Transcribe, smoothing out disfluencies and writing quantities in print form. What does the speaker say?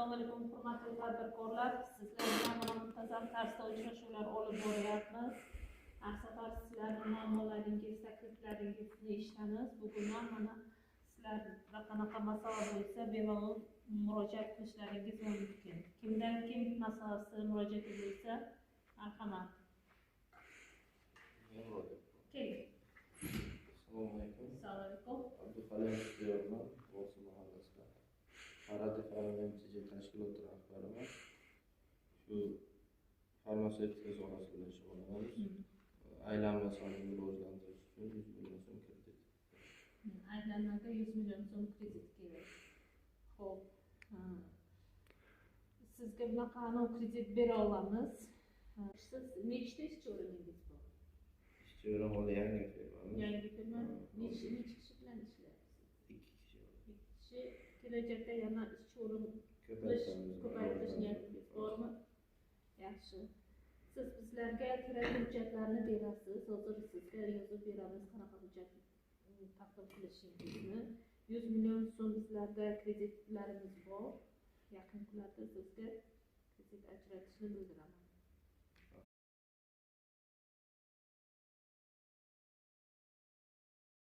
Assalomu alaykum hurmatli tadbirkorlar. Sizlar bilan mana muntazam tarzda uchrashuvlar olib boryapmiz. Har safar sizlarning muammolaringiz, takliflaringizni eshitamiz. Bugun ham mana sizlarda qanaqa masala bo'lsa bemalol murojaat qilishlaringiz mumkin. Kimdan kim masalasi murojaati bo'lsa marhamat. Keling. Assalomu alaykum. Assalomu alaykum. Abduhalim Shukriyevman, Bo'lsa mahallasida. Farhod farmatsevtika tashkiloti rahbariman. Shu farmatsevtika sohasi bilan shug'ullanamiz. Aylanma sonini rivojlantirish uchun 100 million so'm kredit. Aylanmaga 100 million so'm kredit kerak. Xo'p. Sizga bunaqani kredit bera olamiz. Siz nechta ishchi o'rningiz bor? Ishchi o'rin hali yangi firmamiz. Yangi firma necha kishi bilan ishlayapsiz? 2 kishi. 2 kishi. Kelajakda yana ishchi o'rin ko'paytirish niyatingiz bormi? Yaxshi. Siz bizlarga kerak hujjatlarni berasiz. Hozir sizga yozib beramiz qanaqa hujjat taqdim qilishingizni. 100 million so'm bizlarda kreditlarimiz bor. Yaqin kunlarda sizga kredit ajratishni bildiraman.